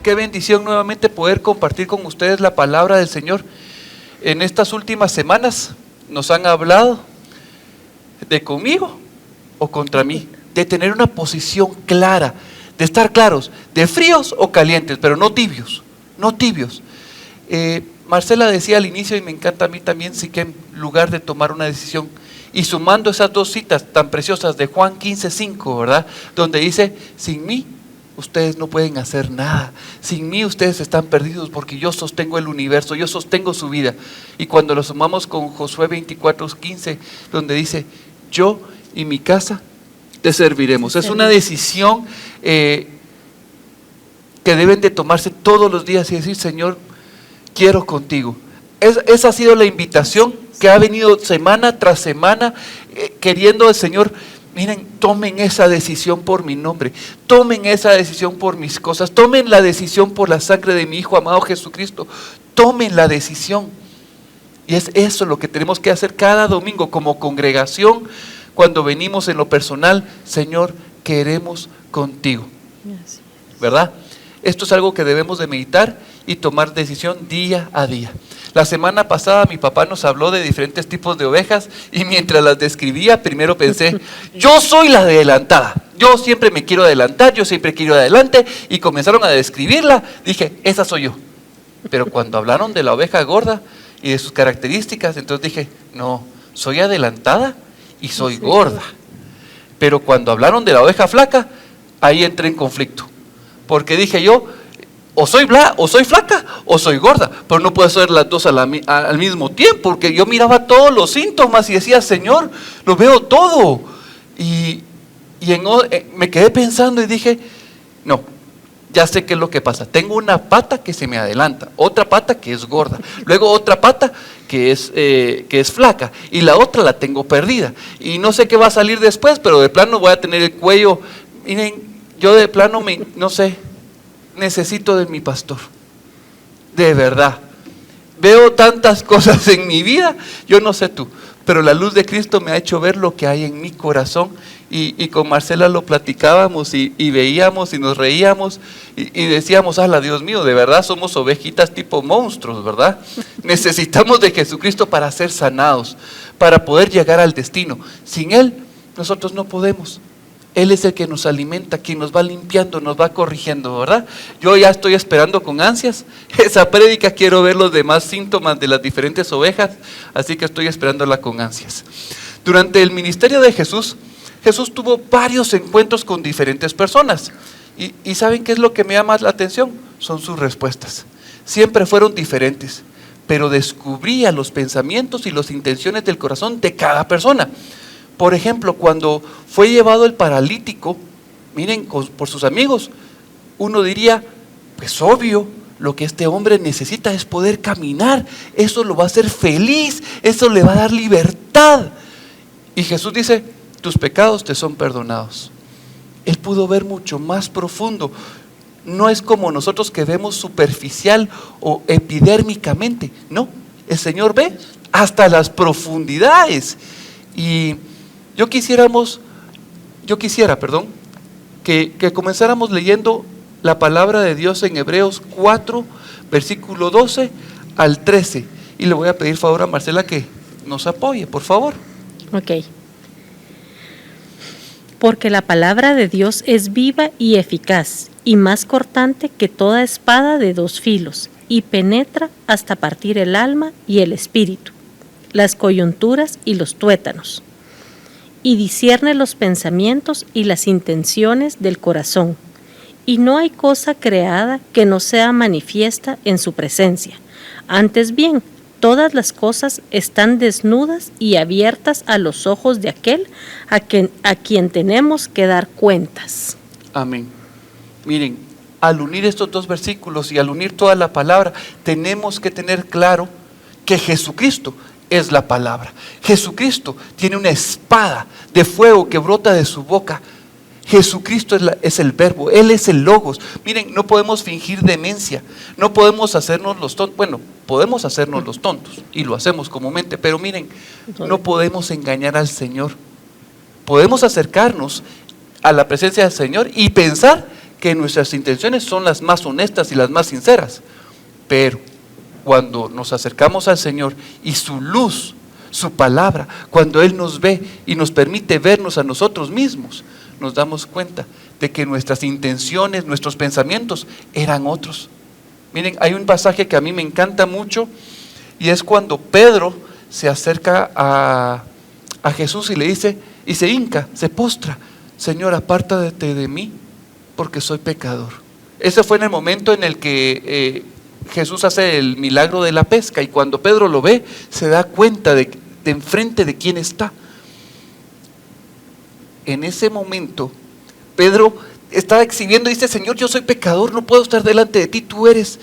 Qué bendición nuevamente poder compartir con ustedes la palabra del Señor. En estas últimas semanas nos han hablado de conmigo o contra mí, de tener una posición clara, de estar claros, de fríos o calientes, pero no tibios, no tibios. Marcela decía al inicio, y me encanta a mí también, sí que en lugar de tomar una decisión, y sumando esas dos citas tan preciosas de Juan 15:5, ¿verdad? Donde dice, sin mí ustedes no pueden hacer nada, sin mí ustedes están perdidos porque yo sostengo el universo, yo sostengo su vida. Y cuando lo sumamos con Josué 24:15, donde dice, yo y mi casa te serviremos. Es una decisión que deben de tomarse todos los días y decir, Señor, quiero contigo. Esa ha sido la invitación que ha venido semana tras semana, queriendo el Señor, miren, tomen esa decisión por mi nombre, tomen esa decisión por mis cosas, tomen la decisión por la sangre de mi Hijo amado Jesucristo, tomen la decisión. Y es eso lo que tenemos que hacer cada domingo como congregación, cuando venimos en lo personal, Señor, queremos contigo, ¿verdad? Esto es algo que debemos de meditar y tomar decisión día a día. La semana pasada mi papá nos habló de diferentes tipos de ovejas y mientras las describía, primero pensé, yo soy la adelantada, yo siempre me quiero adelantar, yo siempre quiero ir adelante, y comenzaron a describirla, dije, esa soy yo. Pero cuando hablaron de la oveja gorda y de sus características, entonces dije, no, soy adelantada y soy gorda. Pero cuando hablaron de la oveja flaca, ahí entré en conflicto, porque dije yo, o soy flaca o soy gorda, pero no puedo ser las dos al mismo tiempo, porque yo miraba todos los síntomas y decía, Señor, lo veo todo. Y me quedé pensando y dije, no, ya sé qué es lo que pasa. Tengo una pata que se me adelanta, otra pata que es gorda, luego otra pata que es flaca, y la otra la tengo perdida. Y no sé qué va a salir después, pero de plano voy a tener el cuello, miren, yo de plano no sé, necesito de mi pastor, de verdad. Veo tantas cosas en mi vida, yo no sé tú, pero la luz de Cristo me ha hecho ver lo que hay en mi corazón, y con Marcela lo platicábamos y veíamos y nos reíamos y decíamos, ala, Dios mío, de verdad somos ovejitas tipo monstruos, ¿verdad? Necesitamos de Jesucristo para ser sanados, para poder llegar al destino. Sin Él, nosotros no podemos. Él es el que nos alimenta, quien nos va limpiando, nos va corrigiendo, ¿verdad? Yo ya estoy esperando con ansias esa prédica, quiero ver los demás síntomas de las diferentes ovejas, así que estoy esperándola con ansias. Durante el ministerio de Jesús, Jesús tuvo varios encuentros con diferentes personas. ¿Y saben qué es lo que me llama la atención? Son sus respuestas. Siempre fueron diferentes, pero descubría los pensamientos y las intenciones del corazón de cada persona. Por ejemplo, cuando fue llevado el paralítico, miren, por sus amigos, uno diría, pues obvio, lo que este hombre necesita es poder caminar, eso lo va a hacer feliz, eso le va a dar libertad. Y Jesús dice, tus pecados te son perdonados. Él pudo ver mucho más profundo. No es como nosotros que vemos superficial o epidérmicamente, no, el Señor ve hasta las profundidades. Y yo quisiera, que comenzáramos leyendo la palabra de Dios en Hebreos 4, versículo 12 al 13. Y le voy a pedir favor a Marcela que nos apoye, por favor. Ok. Porque la palabra de Dios es viva y eficaz, y más cortante que toda espada de dos filos, y penetra hasta partir el alma y el espíritu, las coyunturas y los tuétanos, y discierne los pensamientos y las intenciones del corazón. Y no hay cosa creada que no sea manifiesta en su presencia. Antes bien, todas las cosas están desnudas y abiertas a los ojos de aquel a quien tenemos que dar cuentas. Amén. Miren, al unir estos dos versículos y al unir toda la palabra, tenemos que tener claro que Jesucristo es la palabra. Jesucristo tiene una espada de fuego que brota de su boca. Jesucristo es el verbo, Él es el logos. Miren, no podemos fingir demencia, no podemos hacernos los tontos. Bueno, podemos hacernos los tontos y lo hacemos comúnmente, pero miren, no podemos engañar al Señor. Podemos acercarnos a la presencia del Señor y pensar que nuestras intenciones son las más honestas y las más sinceras. Pero cuando nos acercamos al Señor y su luz, su palabra, cuando Él nos ve y nos permite vernos a nosotros mismos, nos damos cuenta de que nuestras intenciones, nuestros pensamientos eran otros. Miren, hay un pasaje que a mí me encanta mucho y es cuando Pedro se acerca a Jesús y le dice, y se hinca, se postra: Señor, apártate de mí porque soy pecador. Ese fue en el momento en el que Jesús hace el milagro de la pesca, y cuando Pedro lo ve, se da cuenta de enfrente de quién está. En ese momento, Pedro estaba exhibiendo y dice: Señor, yo soy pecador, no puedo estar delante de ti, tú eres.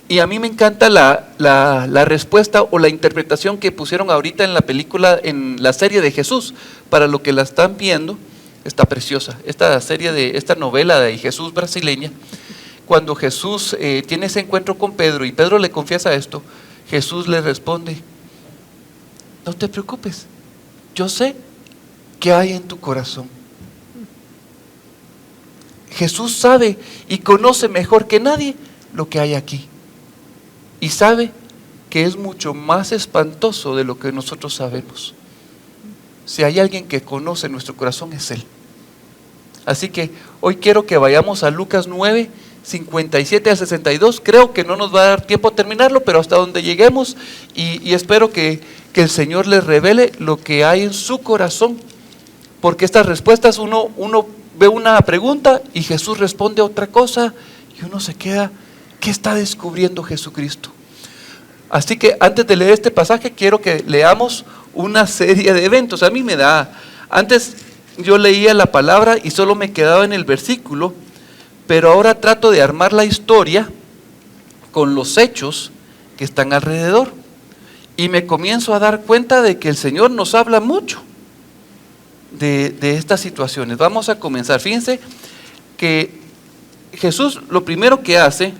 Y a mí me encanta la respuesta o la interpretación que pusieron ahorita en la película, en la serie de Jesús. Para lo que la están viendo, está preciosa. Esta novela de Jesús brasileña, cuando Jesús tiene ese encuentro con Pedro y Pedro le confiesa esto, Jesús le responde: no te preocupes, yo sé qué hay en tu corazón. Jesús sabe y conoce mejor que nadie lo que hay aquí. Y sabe que es mucho más espantoso de lo que nosotros sabemos. Si hay alguien que conoce nuestro corazón, es Él. Así que hoy quiero que vayamos a Lucas 9, 57 al 62. Creo que no nos va a dar tiempo a terminarlo, pero hasta donde lleguemos, y espero que el Señor les revele lo que hay en su corazón. Porque estas respuestas, uno ve una pregunta y Jesús responde otra cosa, y uno se queda: ¿qué está descubriendo Jesucristo? Así que antes de leer este pasaje, quiero que leamos una serie de eventos. A mí me da, antes yo leía la palabra y solo me quedaba en el versículo, pero ahora trato de armar la historia con los hechos que están alrededor. Y me comienzo a dar cuenta de que el Señor nos habla mucho de estas situaciones. Vamos a comenzar. Fíjense que Jesús lo primero que hace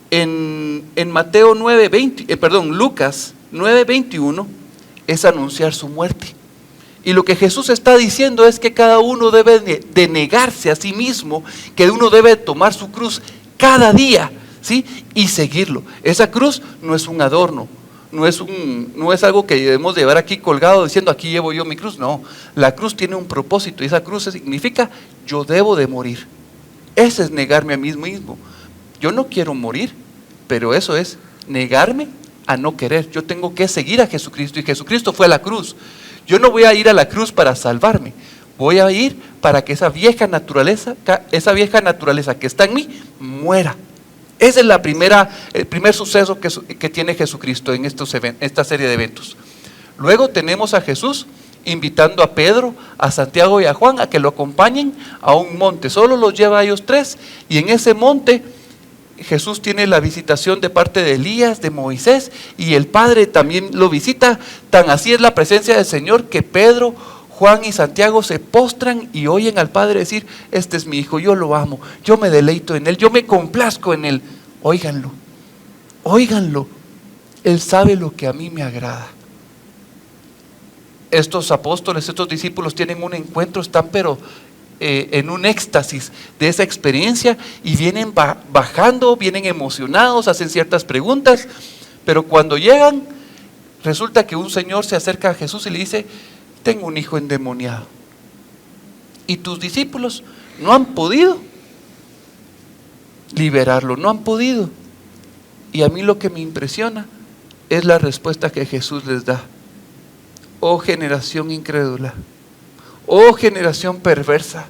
en Lucas 9:21 es anunciar su muerte. Y lo que Jesús está diciendo es que cada uno debe de negarse a sí mismo, que uno debe tomar su cruz cada día, ¿sí? Y seguirlo. Esa cruz no es un adorno, no es algo que debemos llevar aquí colgado diciendo: aquí llevo yo mi cruz. No, la cruz tiene un propósito, y esa cruz significa: yo debo de morir. Ese es negarme a mí mismo. Yo no quiero morir, pero eso es negarme a no querer. Yo tengo que seguir a Jesucristo, y Jesucristo fue a la cruz. Yo no voy a ir a la cruz para salvarme, voy a ir para que esa vieja naturaleza que está en mí muera. Ese es el primer suceso que tiene Jesucristo en esta serie de eventos. Luego tenemos a Jesús invitando a Pedro, a Santiago y a Juan a que lo acompañen a un monte. Solo los lleva a ellos tres, y en ese monte Jesús tiene la visitación de parte de Elías, de Moisés, y el Padre también lo visita. Tan así es la presencia del Señor que Pedro, Juan y Santiago se postran y oyen al Padre decir: este es mi Hijo, yo lo amo, yo me deleito en Él, yo me complazco en Él. Óiganlo, Él sabe lo que a mí me agrada. Estos apóstoles, estos discípulos tienen un encuentro, están en un éxtasis de esa experiencia, y vienen bajando, vienen emocionados, hacen ciertas preguntas, pero cuando llegan, resulta que un señor se acerca a Jesús y le dice: tengo un hijo endemoniado, y tus discípulos no han podido liberarlo, no han podido. Y a mí lo que me impresiona es la respuesta que Jesús les da: oh generación incrédula, oh generación perversa.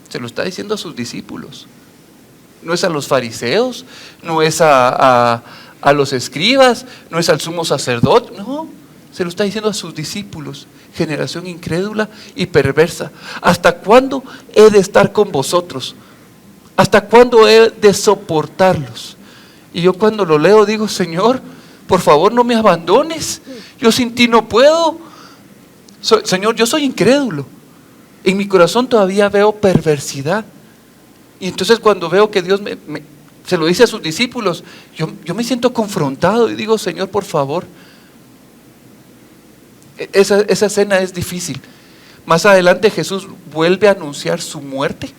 Se lo está diciendo a sus discípulos, no es a los fariseos, no es a los escribas, no es al sumo sacerdote, no, se lo está diciendo a sus discípulos: generación incrédula y perversa, ¿hasta cuándo he de estar con vosotros? ¿Hasta cuándo he de soportarlos? Y yo cuando lo leo digo: Señor, por favor no me abandones, yo sin ti no puedo. Señor, yo soy incrédulo, en mi corazón todavía veo perversidad. Y entonces cuando veo que Dios se lo dice a sus discípulos, yo me siento confrontado y digo: Señor, por favor. Esa escena es difícil. Más adelante Jesús vuelve a anunciar su muerte.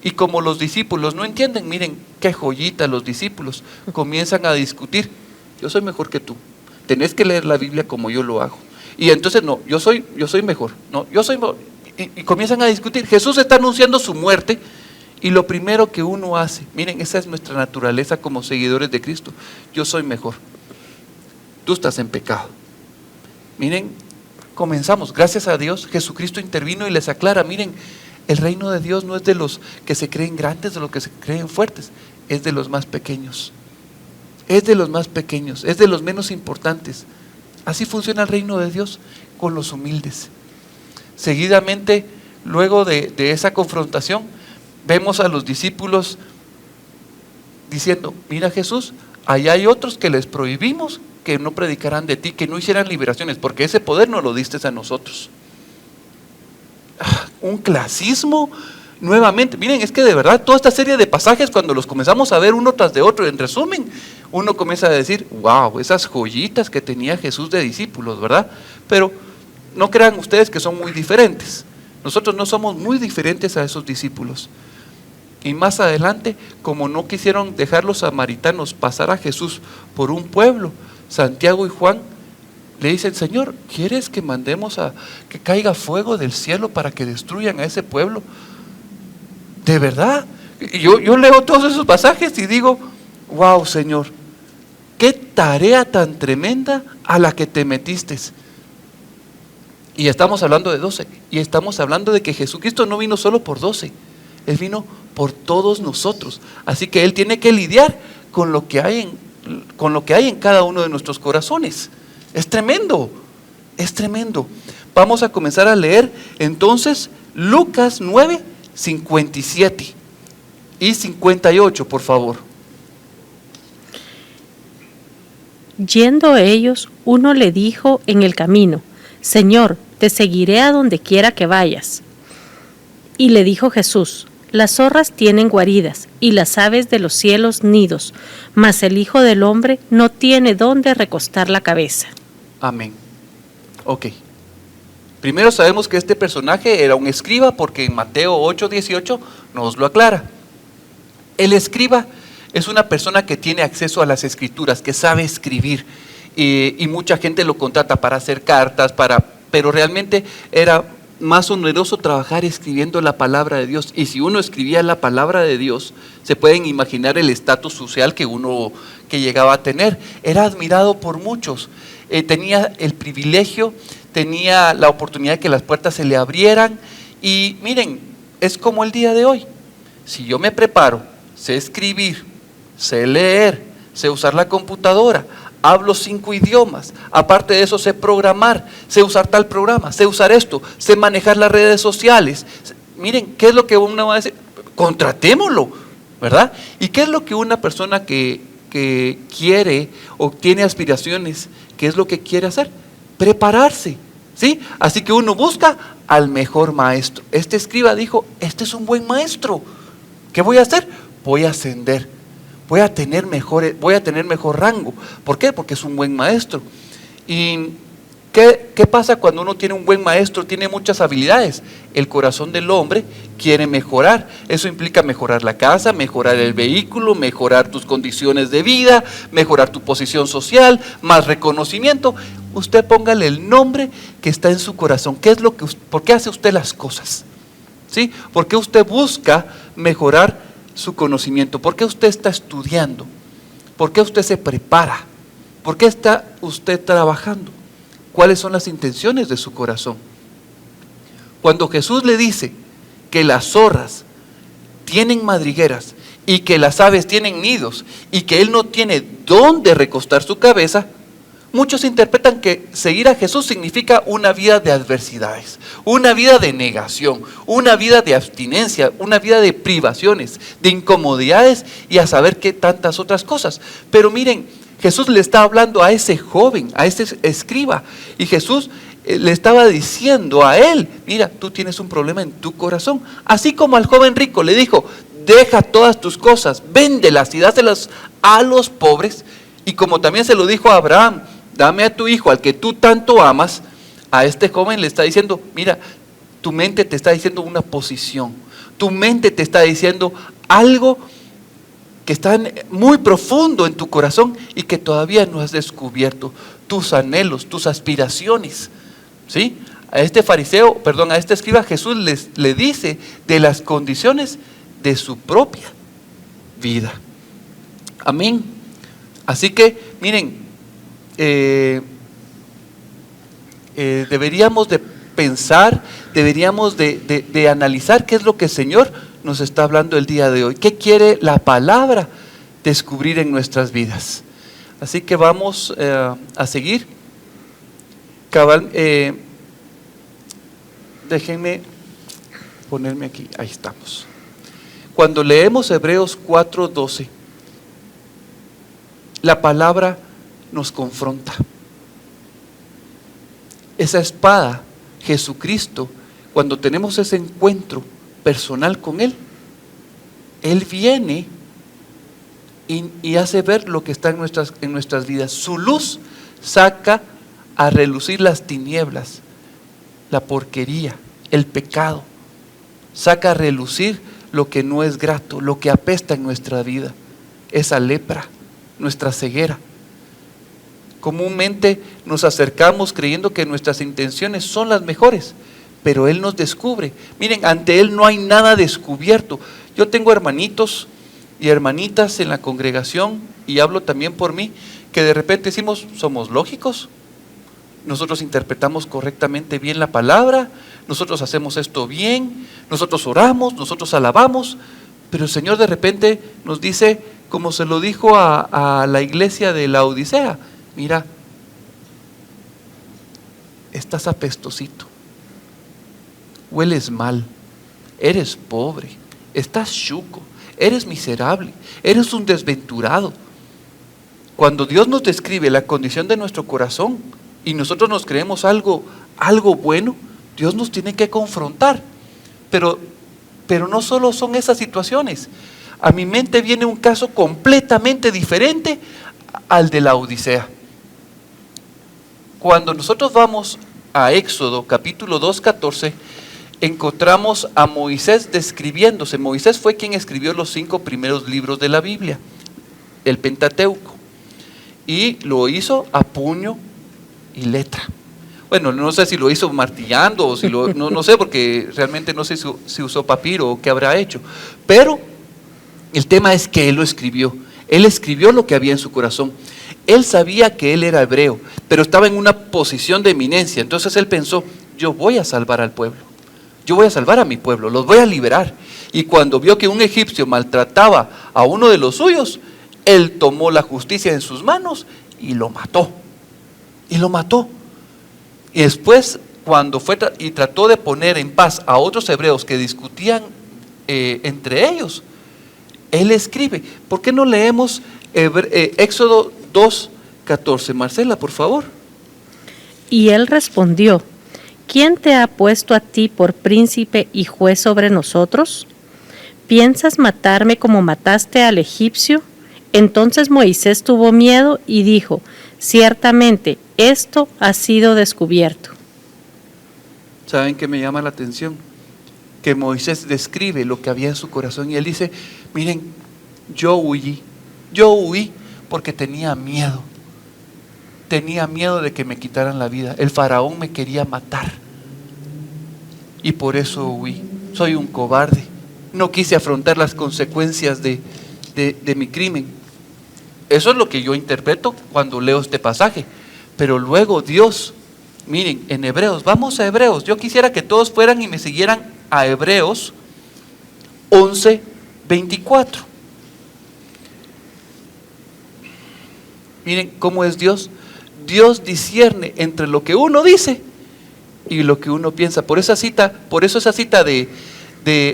Y como los discípulos no entienden, miren qué joyita los discípulos, comienzan a discutir. Yo soy mejor que tú, tenés que leer la Biblia como yo lo hago. Y entonces no, yo soy mejor, no, yo soy mejor. Y comienzan a discutir. Jesús está anunciando su muerte y lo primero que uno hace, miren, esa es nuestra naturaleza como seguidores de Cristo. Yo soy mejor, tú estás en pecado. Miren, comenzamos, gracias a Dios, Jesucristo intervino y les aclara, miren, el reino de Dios no es de los que se creen grandes, de los que se creen fuertes, es de los más pequeños. Es de los más pequeños, es de los menos importantes. Así funciona el reino de Dios, con los humildes. Seguidamente, luego de esa confrontación, vemos a los discípulos diciendo, mira Jesús, allá hay otros que les prohibimos que no predicaran de ti, que no hicieran liberaciones, porque ese poder no lo diste a nosotros. Un clasismo nuevamente. Miren, es que de verdad toda esta serie de pasajes, cuando los comenzamos a ver uno tras de otro, en resumen, uno comienza a decir, wow, esas joyitas que tenía Jesús de discípulos, ¿verdad? Pero no crean ustedes que son muy diferentes. Nosotros no somos muy diferentes a esos discípulos. Y más adelante, como no quisieron dejar los samaritanos pasar a Jesús por un pueblo, Santiago y Juan le dicen, Señor, ¿quieres que mandemos a que caiga fuego del cielo para que destruyan a ese pueblo? ¿De verdad? Yo leo todos esos pasajes y digo, wow, Señor, qué tarea tan tremenda a la que te metiste. Y estamos hablando de 12, y estamos hablando de que Jesucristo no vino solo por 12, Él vino por todos nosotros. Así que Él tiene que lidiar con lo que hay en cada uno de nuestros corazones. Es tremendo, es tremendo. Vamos a comenzar a leer entonces Lucas 9, 57 y 58, por favor. Yendo ellos, uno le dijo en el camino, Señor, te seguiré a donde quiera que vayas. Y le dijo Jesús, las zorras tienen guaridas y las aves de los cielos nidos, mas el Hijo del Hombre no tiene dónde recostar la cabeza. Amén. Ok. Primero sabemos que este personaje era un escriba porque en Mateo 8:18 nos lo aclara. El escriba es una persona que tiene acceso a las escrituras, que sabe escribir y mucha gente lo contrata para hacer cartas, pero realmente era más oneroso trabajar escribiendo la palabra de Dios. Y si uno escribía la palabra de Dios, se pueden imaginar el estatus social que llegaba a tener. Era admirado por muchos. Tenía el privilegio, tenía la oportunidad de que las puertas se le abrieran. Y miren, es como el día de hoy. Si yo me preparo, sé escribir, sé leer, sé usar la computadora, hablo 5 idiomas, aparte de eso sé programar, sé usar tal programa, sé usar esto, sé manejar las redes sociales. Miren, ¿qué es lo que uno va a decir? Contratémoslo, ¿verdad? ¿Y qué es lo que una persona que quiere o tiene aspiraciones, qué es lo que quiere hacer? Prepararse, ¿sí? Así que uno busca al mejor maestro. Este escriba dijo, este es un buen maestro. ¿Qué voy a hacer? Voy a ascender. Voy a tener mejor rango. ¿Por qué? Porque es un buen maestro. ¿Y qué pasa cuando uno tiene un buen maestro? Tiene muchas habilidades. El corazón del hombre quiere mejorar. Eso implica mejorar la casa, mejorar el vehículo, mejorar tus condiciones de vida, mejorar tu posición social, más reconocimiento. Usted póngale el nombre que está en su corazón. ¿Por qué hace usted las cosas? ¿Sí? ¿Por qué usted busca mejorar su conocimiento? ¿Por qué usted está estudiando? ¿Por qué usted se prepara? ¿Por qué está usted trabajando? ¿Cuáles son las intenciones de su corazón? Cuando Jesús le dice que las zorras tienen madrigueras y que las aves tienen nidos y que Él no tiene dónde recostar su cabeza, muchos interpretan que seguir a Jesús significa una vida de adversidades, una vida de negación, una vida de abstinencia, una vida de privaciones, de incomodidades y a saber qué tantas otras cosas. Pero miren, Jesús le está hablando a ese joven, a ese escriba, y Jesús le estaba diciendo a él, mira, tú tienes un problema en tu corazón. Así como al joven rico le dijo, deja todas tus cosas, véndelas y dáselas a los pobres. Y como también se lo dijo a Abraham, dame a tu hijo al que tú tanto amas, a este joven le está diciendo, mira, Tu mente te está diciendo una posición. Tu mente te está diciendo algo que está muy profundo en tu corazón y que todavía no has descubierto. Tus anhelos, tus aspiraciones. ¿Sí? A este escriba, Jesús le dice de las condiciones de su propia vida. Amén. Así que, miren, deberíamos de pensar, deberíamos de analizar qué es lo que el Señor nos está hablando el día de hoy. ¿Qué quiere la palabra descubrir en nuestras vidas? Así que vamos a seguir. Déjenme ponerme aquí, ahí estamos. Cuando leemos Hebreos 4:12, la palabra nos confronta. Esa espada, Jesucristo, cuando tenemos ese encuentro personal con Él, Él viene y hace ver lo que está en nuestras vidas. Su luz saca a relucir las tinieblas, la porquería, el pecado. Saca a relucir lo que no es grato, lo que apesta en nuestra vida, esa lepra, nuestra ceguera. Comúnmente nos acercamos creyendo que nuestras intenciones son las mejores, pero Él nos descubre. Miren, ante Él no hay nada descubierto. Yo tengo hermanitos y hermanitas en la congregación, y hablo también por mí, que de repente decimos, somos lógicos, nosotros interpretamos correctamente bien la palabra, nosotros hacemos esto bien, nosotros oramos, nosotros alabamos, pero el Señor de repente nos dice, como se lo dijo a la iglesia de la Odisea, mira, estás apestosito, hueles mal, eres pobre, estás chuco, eres miserable, eres un desventurado. Cuando Dios nos describe la condición de nuestro corazón y nosotros nos creemos algo bueno, Dios nos tiene que confrontar. Pero no solo son esas situaciones. A mi mente viene un caso completamente diferente al de la Odisea. Cuando nosotros vamos a Éxodo capítulo 2:14, encontramos a Moisés describiéndose. Moisés fue quien escribió los 5 primeros libros de la Biblia, el Pentateuco, y lo hizo a puño y letra. Bueno, no sé si lo hizo martillando o si no sé, porque realmente no sé si usó papiro o qué habrá hecho, pero el tema es que él lo escribió. Él escribió lo que había en su corazón. Él sabía que él era hebreo, pero estaba en una posición de eminencia. Entonces él pensó, yo voy a salvar al pueblo, yo voy a salvar a mi pueblo, los voy a liberar. Y cuando vio que un egipcio maltrataba a uno de los suyos, él tomó la justicia en sus manos y lo mató. Y lo mató. Y después, cuando fue y trató de poner en paz a otros hebreos que discutían entre ellos, él escribe. ¿Por qué no leemos Éxodo 2:14? Marcela, por favor. Y él respondió, ¿quién te ha puesto a ti por príncipe y juez sobre nosotros? ¿Piensas matarme como mataste al egipcio? Entonces Moisés tuvo miedo y dijo, ciertamente esto ha sido descubierto. ¿Saben qué me llama la atención? Que Moisés describe lo que había en su corazón y él dice, miren, yo huí porque tenía miedo de que me quitaran la vida. El faraón me quería matar y por eso huí. Soy un cobarde, no quise afrontar las consecuencias de mi crimen. Eso es lo que yo interpreto cuando leo este pasaje. Pero luego Dios, miren, en Hebreos, vamos a Hebreos. Yo quisiera que todos fueran y me siguieran a Hebreos 11:24. Miren cómo es Dios. Dios discierne entre lo que uno dice y lo que uno piensa. Por eso esa cita de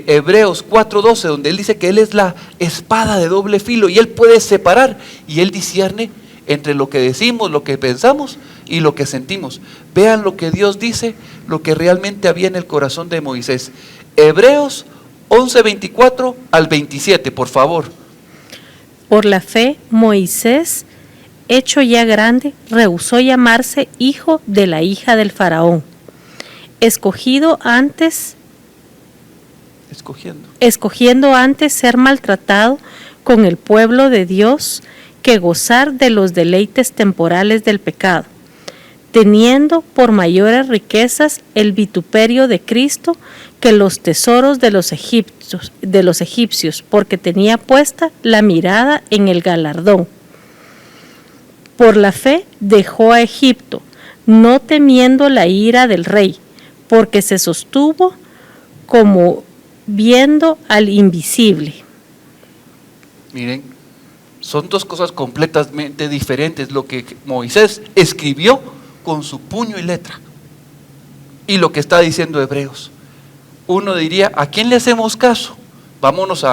Hebreos 4:12, donde él dice que él es la espada de doble filo y él puede separar, y él discierne entre lo que decimos, lo que pensamos y lo que sentimos. Vean lo que Dios dice, lo que realmente había en el corazón de Moisés. Hebreos 11:24 al 27, por favor. Por la fe, Moisés, hecho ya grande, rehusó llamarse hijo de la hija del faraón. escogiendo antes ser maltratado con el pueblo de Dios que gozar de los deleites temporales del pecado, teniendo por mayores riquezas el vituperio de Cristo que los tesoros de los egipcios, porque tenía puesta la mirada en el galardón. Por la fe dejó a Egipto, no temiendo la ira del rey, porque se sostuvo como viendo al invisible. Miren, son dos cosas completamente diferentes, lo que Moisés escribió con su puño y letra y lo que está diciendo Hebreos. Uno diría, ¿a quién le hacemos caso? Vámonos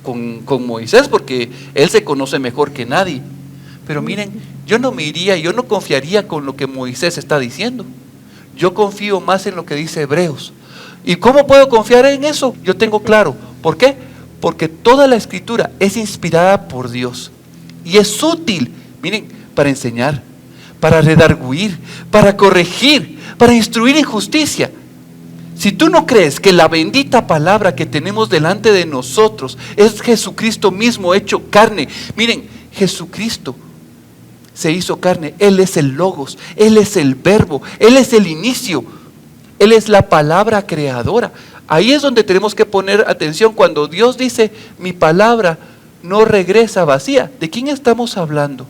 con Moisés, porque él se conoce mejor que nadie. Pero miren, yo no confiaría con lo que Moisés está diciendo. Yo confío más en lo que dice Hebreos. ¿Y cómo puedo confiar en eso? Yo tengo claro. ¿Por qué? Porque toda la escritura es inspirada por Dios y es útil, miren, para enseñar, para redarguir, para corregir, para instruir en justicia. Si tú no crees que la bendita palabra que tenemos delante de nosotros es Jesucristo mismo hecho carne, miren, Jesucristo se hizo carne, Él es el Logos, Él es el Verbo, Él es el inicio, Él es la palabra creadora. Ahí es donde tenemos que poner atención cuando Dios dice, mi palabra no regresa vacía. ¿De quién estamos hablando?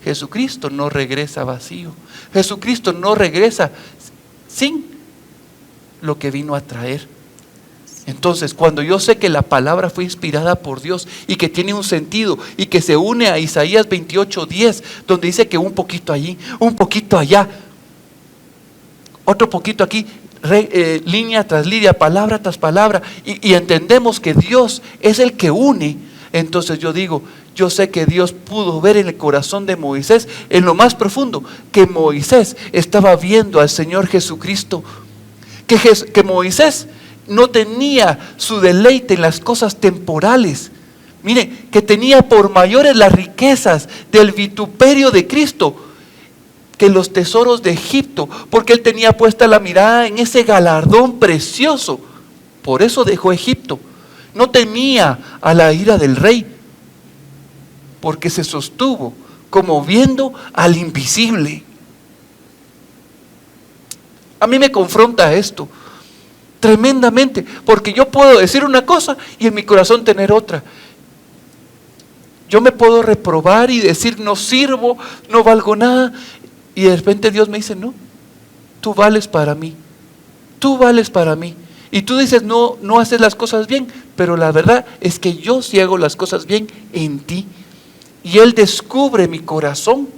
Jesucristo no regresa vacío. Jesucristo no regresa sin lo que vino a traer. Entonces, cuando yo sé que la palabra fue inspirada por Dios y que tiene un sentido y que se une a Isaías 28:10, donde dice que un poquito allí, un poquito allá, otro poquito aquí, línea tras línea, palabra tras palabra, y entendemos que Dios es el que une, entonces yo digo, yo sé que Dios pudo ver en el corazón de Moisés, en lo más profundo, que Moisés estaba viendo al Señor Jesucristo, que Moisés no tenía su deleite en las cosas temporales. Mire, que tenía por mayores las riquezas del vituperio de Cristo que los tesoros de Egipto, porque él tenía puesta la mirada en ese galardón precioso. Por eso dejó Egipto. No temía a la ira del rey, porque se sostuvo como viendo al invisible. A mí me confronta esto tremendamente, porque yo puedo decir una cosa y en mi corazón tener otra. Yo me puedo reprobar y decir no sirvo, no valgo nada, y de repente Dios me dice, no, tú vales para mí, tú vales para mí. Y tú dices, no haces las cosas bien, pero la verdad es que yo sí hago las cosas bien en ti. Y Él descubre mi corazón,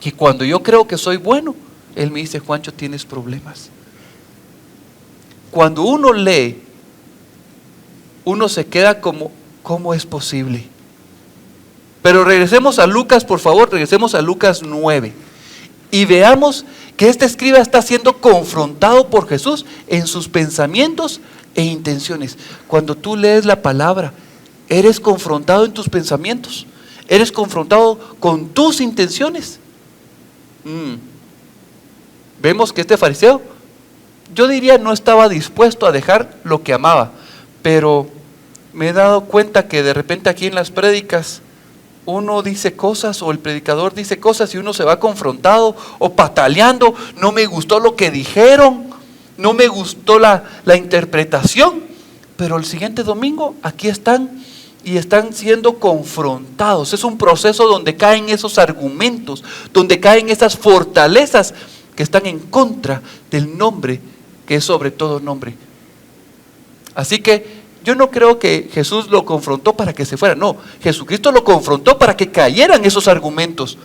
que cuando yo creo que soy bueno, Él me dice, Juancho, tienes problemas. Cuando uno lee, uno se queda como, ¿cómo es posible? Pero regresemos a Lucas, por favor, regresemos a Lucas 9. Y veamos que este escriba está siendo confrontado por Jesús en sus pensamientos e intenciones. Cuando tú lees la palabra, eres confrontado en tus pensamientos, eres confrontado con tus intenciones. Vemos que este fariseo, yo diría, no estaba dispuesto a dejar lo que amaba, pero me he dado cuenta que de repente aquí en las prédicas uno dice cosas o el predicador dice cosas y uno se va confrontado o pataleando, no me gustó lo que dijeron, no me gustó la interpretación, pero el siguiente domingo aquí están y están siendo confrontados. Es un proceso donde caen esos argumentos, donde caen esas fortalezas que están en contra del nombre que es sobre todo nombre. Así que yo no creo que Jesús lo confrontó para que se fuera, no, Jesucristo lo confrontó para que cayeran esos argumentos.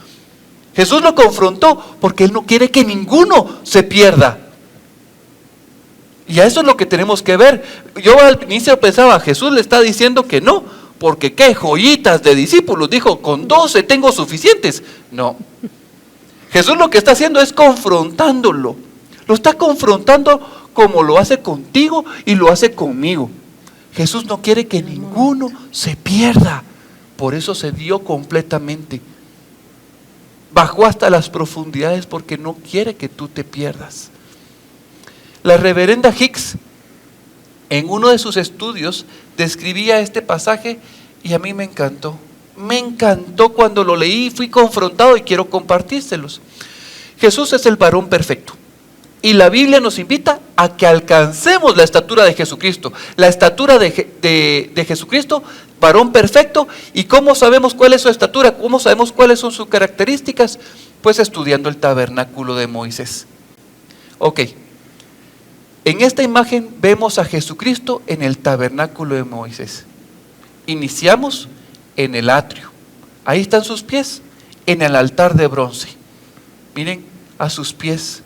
Jesús lo confrontó porque Él no quiere que ninguno se pierda. Y a eso es lo que tenemos que ver. Yo al inicio pensaba, Jesús le está diciendo que no, porque qué joyitas de discípulos, dijo, con 12 tengo suficientes. No, Jesús lo que está haciendo es confrontándolo. Lo está confrontando como lo hace contigo y lo hace conmigo. Jesús no quiere que ninguno se pierda. Por eso se dio completamente. Bajó hasta las profundidades porque no quiere que tú te pierdas. La reverenda Hicks, en uno de sus estudios, describía este pasaje y a mí me encantó. Me encantó cuando lo leí, fui confrontado y quiero compartírselos. Jesús es el varón perfecto. Y la Biblia nos invita a que alcancemos la estatura de Jesucristo. La estatura de Jesucristo, varón perfecto. ¿Y cómo sabemos cuál es su estatura? ¿Cómo sabemos cuáles son sus características? Pues estudiando el tabernáculo de Moisés. Ok. En esta imagen vemos a Jesucristo en el tabernáculo de Moisés. Iniciamos en el atrio. Ahí están sus pies, en el altar de bronce. Miren, a sus pies.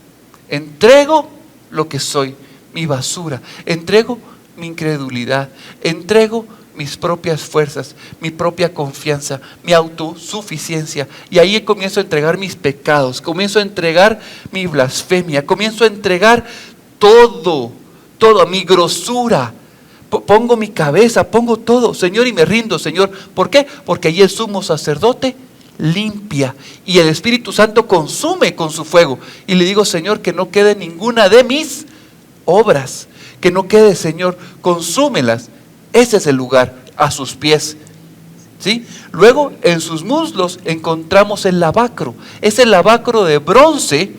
Entrego lo que soy, mi basura. Entrego mi incredulidad. Entrego mis propias fuerzas, mi propia confianza, mi autosuficiencia. Y ahí comienzo a entregar mis pecados, comienzo a entregar mi blasfemia, comienzo a entregar todo, mi grosura. Pongo mi cabeza, pongo todo, Señor, y me rindo, Señor. ¿Por qué? Porque ahí el sumo sacerdote limpia y el Espíritu Santo consume con su fuego. Y le digo, Señor, que no quede ninguna de mis obras, que no quede, Señor, consúmelas. Ese es el lugar, a sus pies. ¿Sí? Luego, en sus muslos encontramos el lavacro. Es el lavacro de bronce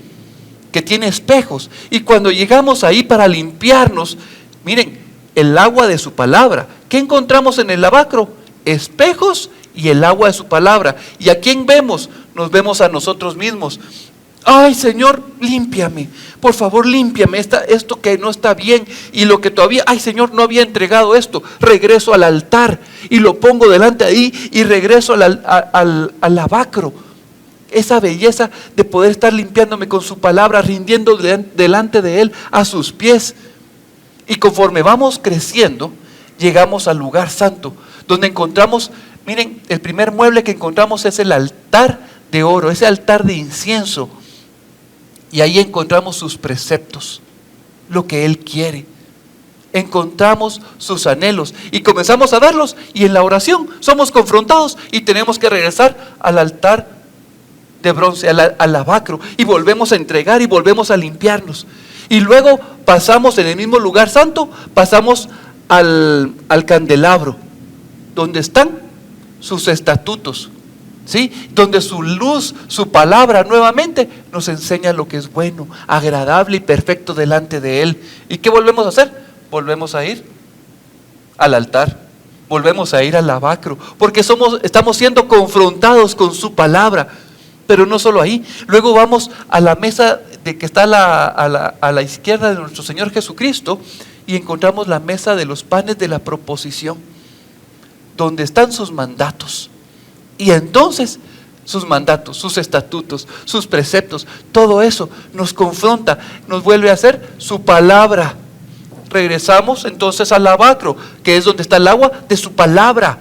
que tiene espejos. Y cuando llegamos ahí para limpiarnos, miren, el agua de su palabra. ¿Qué encontramos en el lavacro? Espejos y el agua de su palabra. ¿Y a quién vemos? Nos vemos a nosotros mismos. Ay, Señor, límpiame, por favor, límpiame esto que no está bien y lo que todavía, ay, Señor, no había entregado esto. Regreso al altar y lo pongo delante de ahí y regreso al lavacro. Esa belleza de poder estar limpiándome con su palabra, rindiendo delante de Él a sus pies. Y conforme vamos creciendo, llegamos al lugar santo, donde encontramos, miren, el primer mueble que encontramos es el altar de oro, ese altar de incienso. Y ahí encontramos sus preceptos, lo que Él quiere. Encontramos sus anhelos y comenzamos a verlos, y en la oración somos confrontados y tenemos que regresar al altar de bronce, al lavacro, y volvemos a entregar y volvemos a limpiarnos. Y luego pasamos en el mismo lugar santo, pasamos al candelabro, donde están sus estatutos, ¿sí? Donde su luz, su palabra nuevamente nos enseña lo que es bueno, agradable y perfecto delante de Él. ¿Y qué volvemos a hacer? Volvemos a ir al altar, volvemos a ir al lavacro, porque estamos siendo confrontados con su palabra. Pero no solo ahí, luego vamos a la mesa que está a la izquierda de nuestro Señor Jesucristo, y encontramos la mesa de los panes de la proposición, donde están sus mandatos. Y entonces sus mandatos, sus estatutos, sus preceptos, todo eso nos confronta, nos vuelve a hacer su palabra. Regresamos entonces al lavacro, que es donde está el agua de su palabra.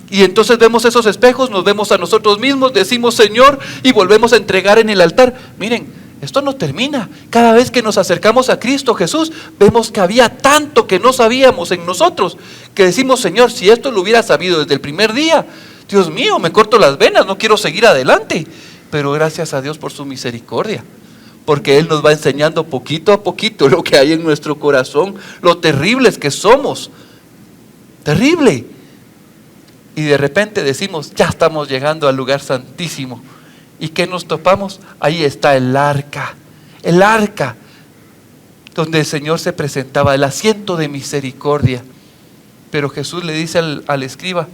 Y entonces vemos esos espejos, nos vemos a nosotros mismos, decimos Señor, y volvemos a entregar en el altar. Miren, esto no termina. Cada vez que nos acercamos a Cristo Jesús, vemos que había tanto que no sabíamos en nosotros, que decimos, Señor, si esto lo hubiera sabido desde el primer día, Dios mío, me corto las venas, no quiero seguir adelante. Pero gracias a Dios por su misericordia, porque Él nos va enseñando poquito a poquito lo que hay en nuestro corazón, lo terribles que somos. Terrible. Y de repente decimos, ya estamos llegando al lugar santísimo. ¿Y qué nos topamos? Ahí está el arca donde el Señor se presentaba, el asiento de misericordia. Pero Jesús le dice al escriba,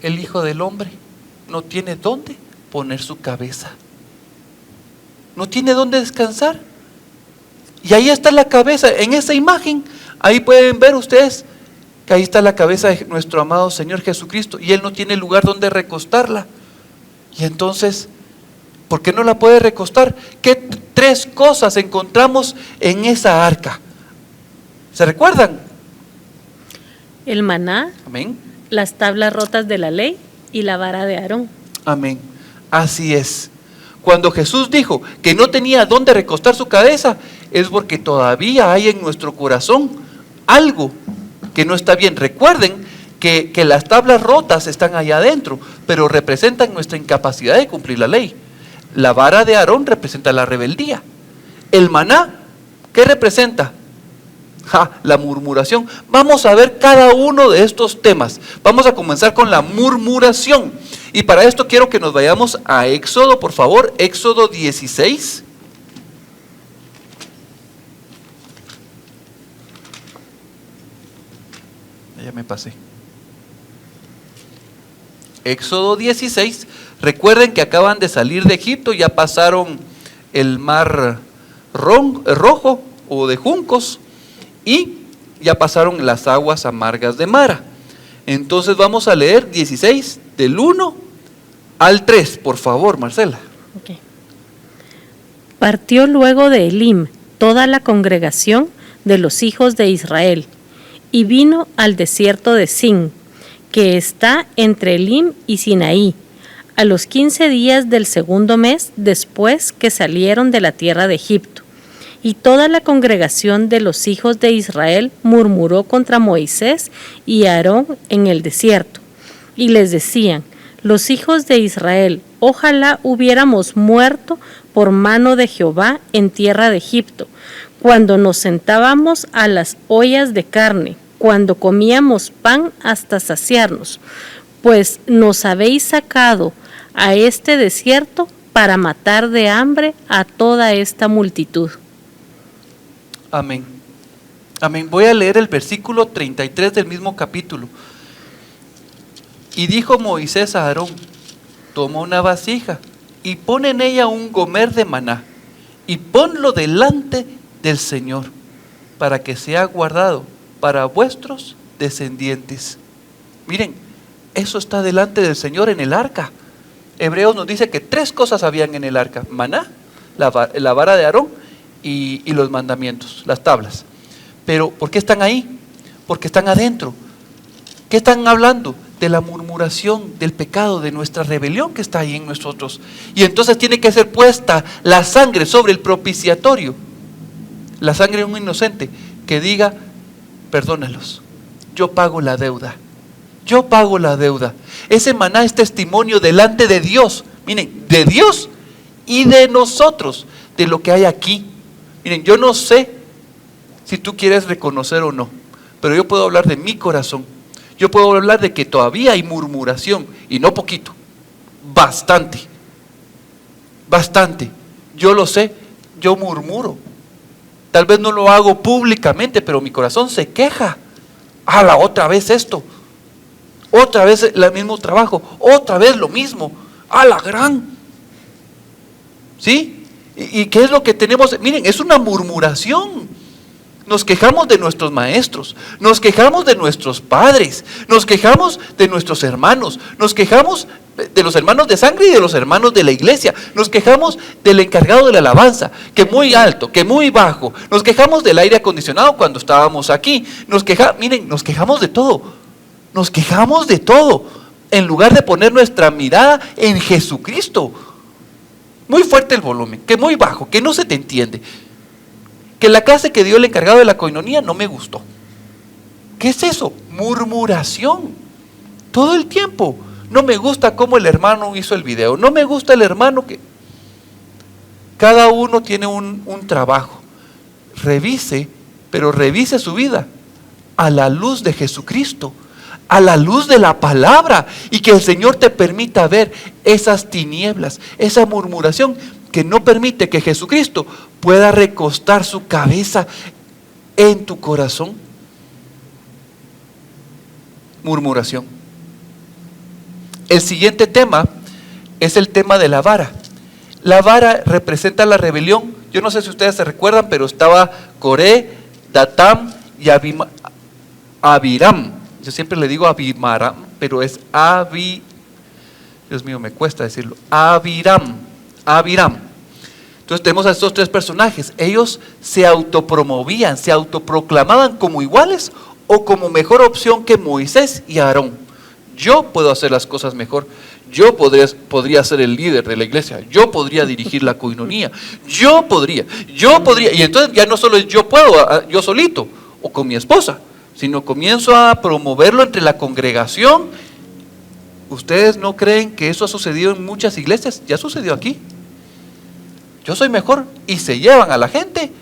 el Hijo del Hombre no tiene dónde poner su cabeza, no tiene dónde descansar. Y ahí está la cabeza, en esa imagen, ahí pueden ver ustedes que ahí está la cabeza de nuestro amado Señor Jesucristo, y Él no tiene lugar donde recostarla. Y entonces, ¿por qué no la puede recostar? ¿Qué tres cosas encontramos en esa arca? ¿Se recuerdan? El maná, Amén. las tablas rotas de la ley y la vara de Aarón. Amén. Así es. Cuando Jesús dijo que no tenía dónde recostar su cabeza, es porque todavía hay en nuestro corazón algo que no está bien. Recuerden que las tablas rotas están allá adentro, pero representan nuestra incapacidad de cumplir la ley. La vara de Aarón representa la rebeldía. El maná ¿Qué representa? La murmuración. Vamos a ver cada uno de estos temas. Vamos a comenzar con la murmuración. Y para esto quiero que nos vayamos a Éxodo, por favor. Éxodo 16. Ya me pasé. Éxodo 16. Recuerden que acaban de salir de Egipto, ya pasaron el mar rojo o de juncos y ya pasaron las aguas amargas de Mara. Entonces vamos a leer 16 del 1 al 3, por favor, Marcela. Okay. Partió luego de Elim toda la congregación de los hijos de Israel y vino al desierto de Sin, que está entre Elim y Sinaí, a los 15 días del segundo mes después que salieron de la tierra de Egipto. Y toda la congregación de los hijos de Israel murmuró contra Moisés y Aarón en el desierto. Y les decían: los hijos de Israel, ojalá hubiéramos muerto por mano de Jehová en tierra de Egipto, cuando nos sentábamos a las ollas de carne, cuando comíamos pan hasta saciarnos, pues nos habéis sacado a este desierto para matar de hambre a toda esta multitud. Amén. Amén. Voy a leer el versículo 33 del mismo capítulo. Y dijo Moisés a Aarón: toma una vasija y pon en ella un gomer de maná y ponlo delante del Señor, para que sea guardado para vuestros descendientes. Miren, eso está delante del Señor en el arca. Hebreos nos dice que 3 cosas habían en el arca: maná, la vara de Aarón y los mandamientos, las tablas. Pero ¿por qué están ahí? Porque están adentro. ¿Qué están hablando? De la murmuración, del pecado, de nuestra rebelión que está ahí en nosotros. Y entonces tiene que ser puesta la sangre sobre el propiciatorio, la sangre de un inocente que diga: perdónalos, yo pago la deuda, yo pago la deuda. Ese maná es testimonio delante de Dios, miren, de Dios y de nosotros, de lo que hay aquí. Miren, yo no sé si tú quieres reconocer o no, pero yo puedo hablar de mi corazón. Yo puedo hablar de que todavía hay murmuración, y no poquito, bastante, bastante. Yo lo sé, yo murmuro. Tal vez no lo hago públicamente, pero mi corazón se queja. Otra vez esto, otra vez el mismo trabajo, otra vez lo mismo, la gran. ¿Sí? ¿Y qué es lo que tenemos? Miren, es una murmuración. Nos quejamos de nuestros maestros, nos quejamos de nuestros padres, nos quejamos de nuestros hermanos, nos quejamos de los hermanos de sangre y de los hermanos de la iglesia, nos quejamos del encargado de la alabanza, que muy alto, que muy bajo, nos quejamos del aire acondicionado cuando estábamos aquí, nos quejamos de todo, en lugar de poner nuestra mirada en Jesucristo. Muy fuerte el volumen, que muy bajo, que no se te entiende. Que la clase que dio el encargado de la coinonía no me gustó. ¿Qué es eso? Murmuración. Todo el tiempo. No me gusta cómo el hermano hizo el video. No me gusta el hermano que... Cada uno tiene un trabajo. Revise, pero revise su vida a la luz de Jesucristo, a la luz de la palabra, y que el Señor te permita ver esas tinieblas, esa murmuración que no permite que Jesucristo pueda recostar su cabeza en tu corazón. Murmuración. El siguiente tema es el tema de la vara. La vara representa la rebelión. Yo no sé si ustedes se recuerdan, pero estaba Coré, Datam y Abiram. Yo siempre le digo Abimaram, pero es Dios mío, me cuesta decirlo. Abiram. Entonces tenemos a estos 3 personajes. Ellos se autopromovían, se autoproclamaban como iguales o como mejor opción que Moisés y Aarón. Yo puedo hacer las cosas mejor. Yo podría ser el líder de la iglesia. Yo podría dirigir la coinonía. Yo podría. Y entonces ya no solo es yo puedo, yo solito o con mi esposa, sino comienzo a promoverlo entre la congregación. ¿Ustedes no creen que eso ha sucedido en muchas iglesias? Ya sucedió aquí. Yo soy mejor, y se llevan a la gente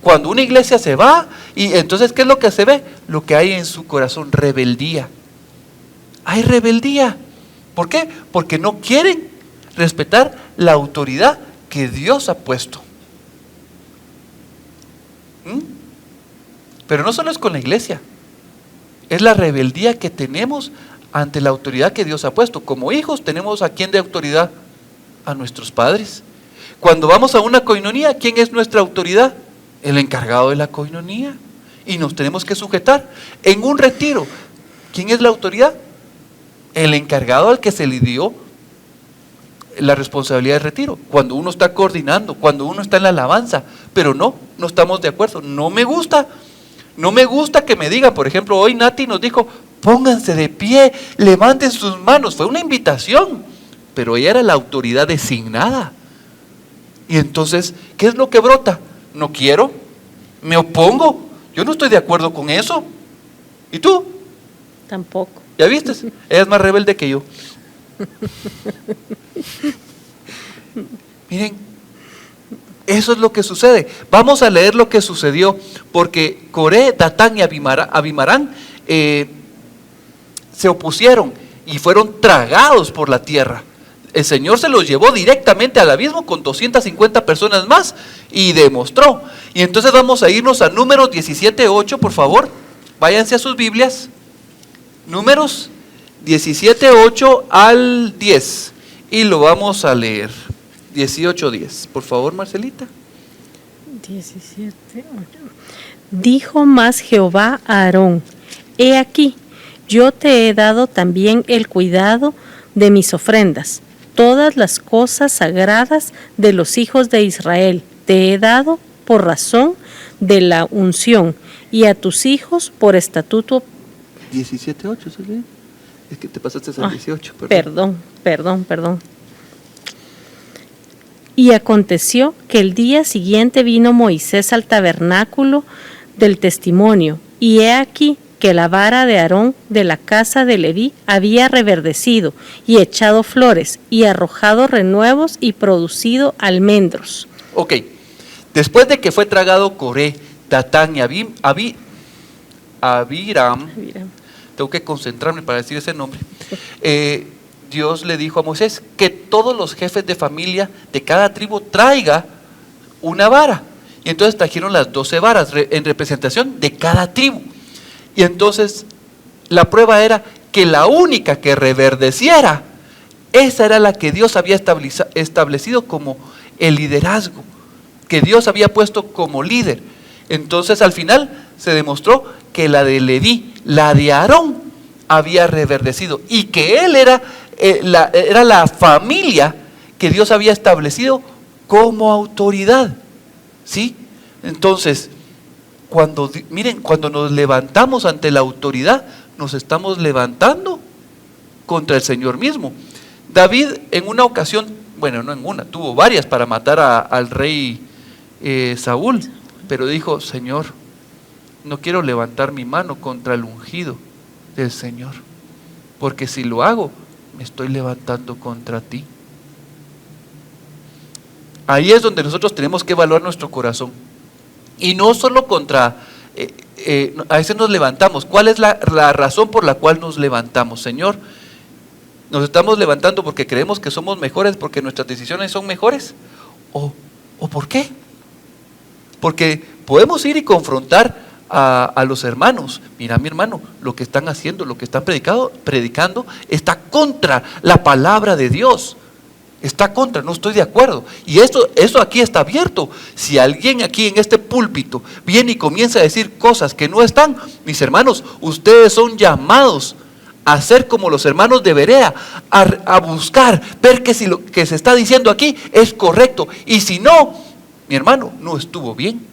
Cuando una iglesia se va, y entonces, ¿qué es lo que se ve? Lo que hay en su corazón, rebeldía. Hay rebeldía. ¿Por qué? Porque no quieren respetar la autoridad que Dios ha puesto. Pero no solo es con la iglesia, es la rebeldía que tenemos ante la autoridad que Dios ha puesto. Como hijos tenemos a quién de autoridad, a nuestros padres. Cuando vamos a una coinonía, ¿quién es nuestra autoridad? El encargado de la coinonía, y nos tenemos que sujetar. En un retiro, ¿quién es la autoridad? El encargado al que se le dio la responsabilidad de retiro. Cuando uno está coordinando, cuando uno está en la alabanza, pero no estamos de acuerdo. No me gusta que me digan, por ejemplo, hoy Nati nos dijo, pónganse de pie, levanten sus manos. Fue una invitación, pero ella era la autoridad designada. Y entonces, ¿qué es lo que brota? No quiero, me opongo, yo no estoy de acuerdo con eso. ¿Y tú? Tampoco. ¿Ya viste? Ella es más rebelde que yo. Miren, eso es lo que sucede. Vamos a leer lo que sucedió, porque Coré, Datán y Abimarán se opusieron y fueron tragados por la tierra. El Señor se los llevó directamente al abismo con 250 personas más y demostró. Y entonces vamos a irnos a Números 17:8, por favor. Váyanse a sus Biblias. Números 17:8 al 10. Y lo vamos a leer. 18:10. Por favor, Marcelita. 17:8. Dijo más Jehová a Aarón: He aquí, yo te he dado también el cuidado de mis ofrendas. Todas las cosas sagradas de los hijos de Israel te he dado por razón de la unción, y a tus hijos por estatuto. 17:8, ¿sí? Es que te pasaste al 18. Perdón. Y aconteció que el día siguiente vino Moisés al tabernáculo del testimonio, y he aquí que la vara de Aarón de la casa de Leví había reverdecido y echado flores y arrojado renuevos y producido almendros. Ok, después de que fue tragado Coré, Datán y Abiram, tengo que concentrarme para decir ese nombre, Dios le dijo a Moisés que todos los jefes de familia de cada tribu traiga una vara. Y entonces trajeron las 12 varas en representación de cada tribu. Y entonces la prueba era que la única que reverdeciera, esa era la que Dios había establecido como el liderazgo, que Dios había puesto como líder. Entonces al final se demostró que la de Leví, la de Aarón, había reverdecido, y que él era la familia que Dios había establecido como autoridad. ¿Sí? Entonces, cuando nos levantamos ante la autoridad, nos estamos levantando contra el Señor mismo. David en una ocasión, bueno, no en una, tuvo varias para matar al rey Saúl, pero dijo: Señor, no quiero levantar mi mano contra el ungido del Señor, porque si lo hago, me estoy levantando contra ti. Ahí es donde nosotros tenemos que evaluar nuestro corazón. Y no solo contra, a veces nos levantamos. ¿Cuál es la razón por la cual nos levantamos? Señor, ¿nos estamos levantando porque creemos que somos mejores, porque nuestras decisiones son mejores? ¿O por qué? Porque podemos ir y confrontar a los hermanos. Mira, mi hermano, lo que están haciendo, lo que están predicando está contra la palabra de Dios. Está contra, no estoy de acuerdo. Y eso aquí está abierto. Si alguien aquí en este púlpito viene y comienza a decir cosas que no están, mis hermanos, ustedes son llamados a ser como los hermanos de Berea, a buscar, ver que si lo que se está diciendo aquí es correcto. Y si no, mi hermano, no estuvo bien.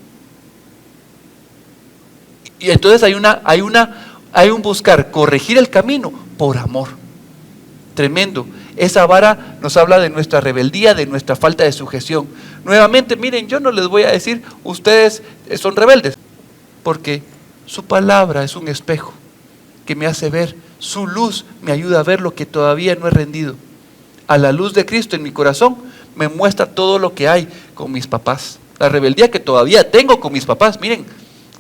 Y entonces hay un buscar corregir el camino por amor. Tremendo. Esa vara nos habla de nuestra rebeldía, de nuestra falta de sujeción. Nuevamente, miren, yo no les voy a decir ustedes son rebeldes, porque su palabra es un espejo que me hace ver, su luz me ayuda a ver lo que todavía no he rendido. A la luz de Cristo en mi corazón me muestra todo lo que hay con mis papás, La rebeldía que todavía tengo con mis papás. Miren,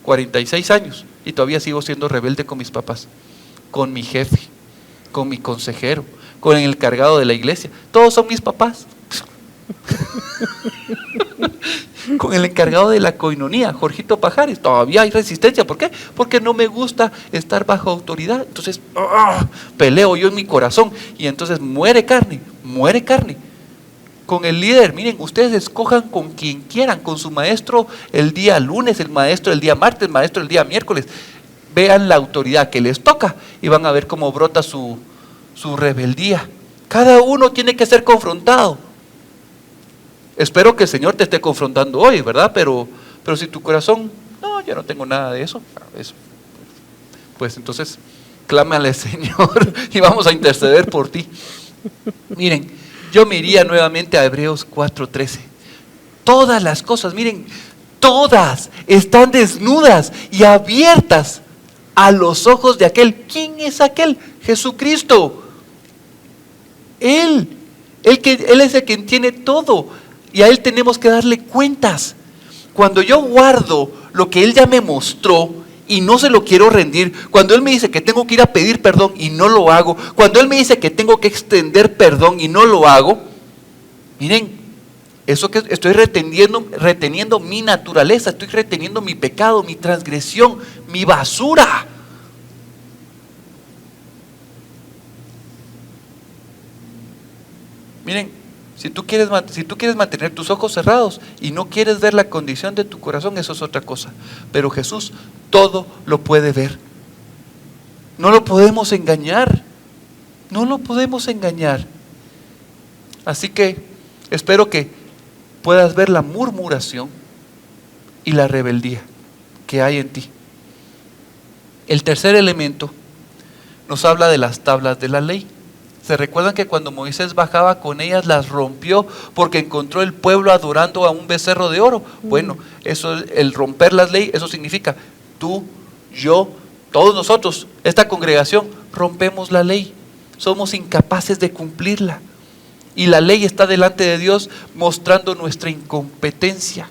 46 años y todavía sigo siendo rebelde con mis papás, con mi jefe, con mi consejero, con el encargado de la iglesia. Todos son mis papás. Con el encargado de la coinonía, Jorgito Pajares, todavía hay resistencia. ¿Por qué? Porque no me gusta estar bajo autoridad. Entonces peleo yo en mi corazón y entonces muere carne. Con el líder, miren, ustedes escojan con quien quieran, con su maestro el día lunes, el maestro el día martes, el maestro el día miércoles. Vean la autoridad que les toca y van a ver cómo brota su rebeldía. Cada uno tiene que ser confrontado. Espero que el Señor te esté confrontando hoy, ¿verdad? Pero si tu corazón, no, yo no tengo nada de eso, pues entonces clámale al Señor y vamos a interceder por ti. Miren, yo me iría nuevamente a Hebreos 4:13. Todas las cosas, miren, todas están desnudas y abiertas a los ojos de aquel. ¿Quién es aquel? Jesucristo. Él es el que tiene todo y a Él tenemos que darle cuentas. Cuando yo guardo lo que Él ya me mostró y no se lo quiero rendir, cuando Él me dice que tengo que ir a pedir perdón y no lo hago, cuando Él me dice que tengo que extender perdón y no lo hago, miren, eso que estoy reteniendo mi naturaleza, estoy reteniendo mi pecado, mi transgresión, mi basura. Miren, si tú quieres mantener tus ojos cerrados y no quieres ver la condición de tu corazón, eso es otra cosa. Pero Jesús todo lo puede ver. No lo podemos engañar. Así que espero que puedas ver la murmuración y la rebeldía que hay en ti. El tercer elemento nos habla de las tablas de la ley. ¿Se recuerdan que cuando Moisés bajaba con ellas las rompió porque encontró el pueblo adorando a un becerro de oro? Bueno, eso, el romper las leyes, eso significa tú, yo, todos nosotros, esta congregación, rompemos la ley. Somos incapaces de cumplirla. Y la ley está delante de Dios mostrando nuestra incompetencia.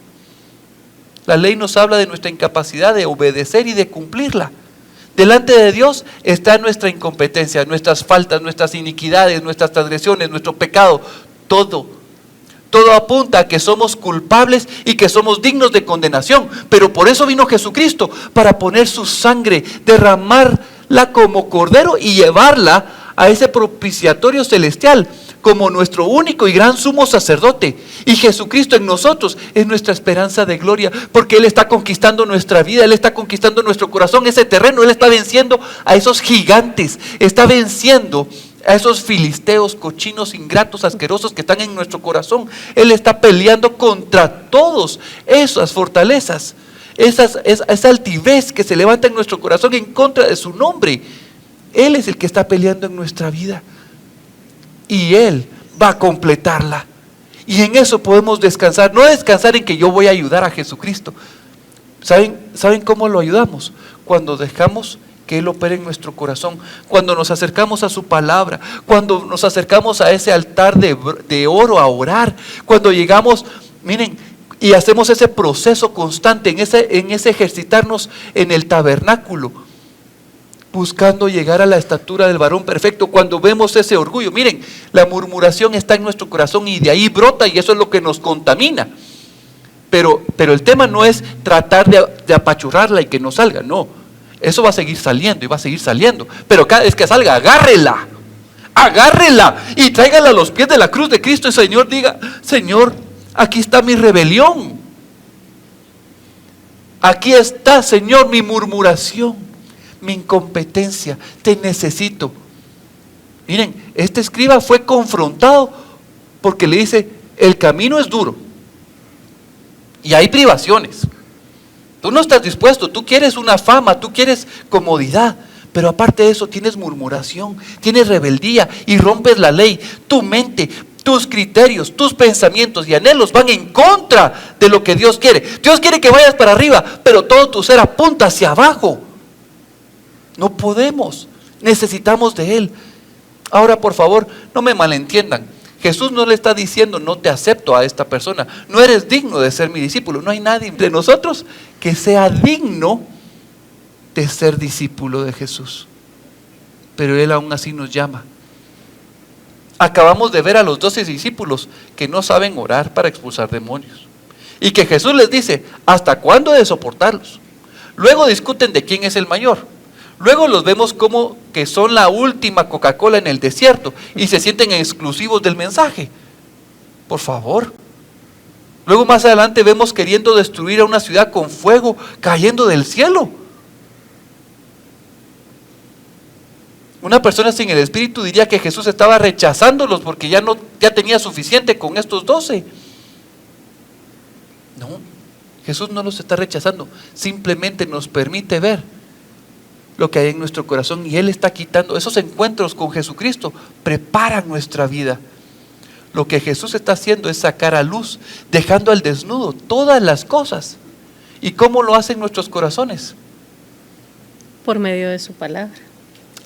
La ley nos habla de nuestra incapacidad de obedecer y de cumplirla. Delante de Dios está nuestra incompetencia, nuestras faltas, nuestras iniquidades, nuestras transgresiones, nuestro pecado, todo. Todo apunta a que somos culpables y que somos dignos de condenación. Pero por eso vino Jesucristo, para poner su sangre, derramarla como cordero y llevarla a ese propiciatorio celestial como nuestro único y gran sumo sacerdote. Y Jesucristo en nosotros es nuestra esperanza de gloria, porque Él está conquistando nuestra vida, Él está conquistando nuestro corazón, ese terreno. Él está venciendo a esos gigantes, está venciendo a esos filisteos, cochinos, ingratos, asquerosos que están en nuestro corazón. Él está peleando contra todas esas fortalezas, esa altivez que se levanta en nuestro corazón en contra de su nombre. Él es el que está peleando en nuestra vida. Y Él va a completarla. Y en eso podemos descansar. No descansar en que yo voy a ayudar a Jesucristo. ¿Saben cómo lo ayudamos? Cuando dejamos que Él opere en nuestro corazón. Cuando nos acercamos a su palabra. Cuando nos acercamos a ese altar de oro a orar. Cuando llegamos, miren, y hacemos ese proceso constante, en ese ejercitarnos en el tabernáculo, buscando llegar a la estatura del varón perfecto. Cuando vemos ese orgullo, miren, la murmuración está en nuestro corazón y de ahí brota, y eso es lo que nos contamina. Pero el tema no es tratar de apachurrarla y que no salga, no. Eso va a seguir saliendo y va a seguir saliendo. Pero cada vez que salga, agárrela y tráigala a los pies de la cruz de Cristo. Y Señor, diga: Señor, aquí está mi rebelión. Aquí está, Señor, mi murmuración, mi incompetencia, te necesito. Miren, este escriba fue confrontado porque le dice: el camino es duro y hay privaciones. Tú no estás dispuesto, tú quieres una fama, tú quieres comodidad, pero aparte de eso tienes murmuración, tienes rebeldía y rompes la ley. Tu mente, tus criterios, tus pensamientos y anhelos van en contra de lo que Dios quiere. Dios quiere que vayas para arriba, pero todo tu ser apunta hacia abajo. No podemos, necesitamos de Él. Ahora, por favor, no me malentiendan. Jesús no le está diciendo, no te acepto a esta persona, no eres digno de ser mi discípulo. No hay nadie entre nosotros que sea digno de ser discípulo de Jesús. Pero Él aún así nos llama. Acabamos de ver a los 12 discípulos que no saben orar para expulsar demonios. Y que Jesús les dice, ¿hasta cuándo he de soportarlos? Luego discuten de quién es el mayor. Luego los vemos como que son la última Coca-Cola en el desierto y se sienten exclusivos del mensaje. Por favor. Luego más adelante vemos queriendo destruir a una ciudad con fuego cayendo del cielo. Una persona sin el Espíritu diría que Jesús estaba rechazándolos porque ya tenía suficiente con estos 12. No, Jesús no los está rechazando, simplemente nos permite ver lo que hay en nuestro corazón y Él está quitando esos encuentros con Jesucristo, preparan nuestra vida. Lo que Jesús está haciendo es sacar a luz, dejando al desnudo todas las cosas. ¿Y cómo lo hacen nuestros corazones? Por medio de su palabra.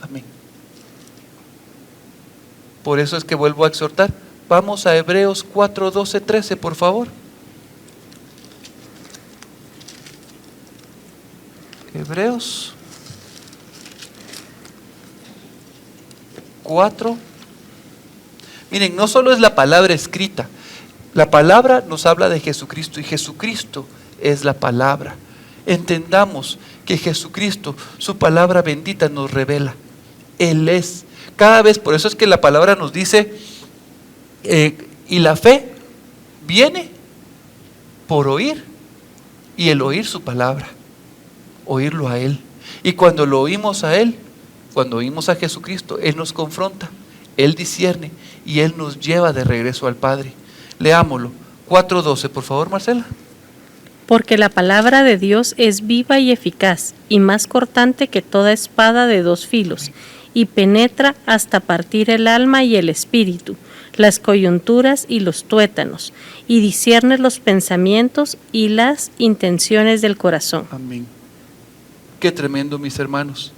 Amén. Por eso es que vuelvo a exhortar. Vamos a Hebreos 4, 12, 13, por favor. Hebreos 4. Miren, no solo es la palabra escrita, la palabra nos habla de Jesucristo y Jesucristo es la palabra. Entendamos que Jesucristo, su palabra bendita nos revela. Él es. Cada vez, por eso es que la palabra nos dice, y la fe viene por oír, y el oír su palabra, oírlo a Él. Y cuando lo oímos a Él, cuando oímos a Jesucristo, Él nos confronta, Él discierne y Él nos lleva de regreso al Padre. Leámoslo, 4:12, por favor, Marcela. Porque la palabra de Dios es viva y eficaz, y más cortante que toda espada de dos filos, y penetra hasta partir el alma y el espíritu, las coyunturas y los tuétanos, y discierne los pensamientos y las intenciones del corazón. Amén. Qué tremendo, mis hermanos.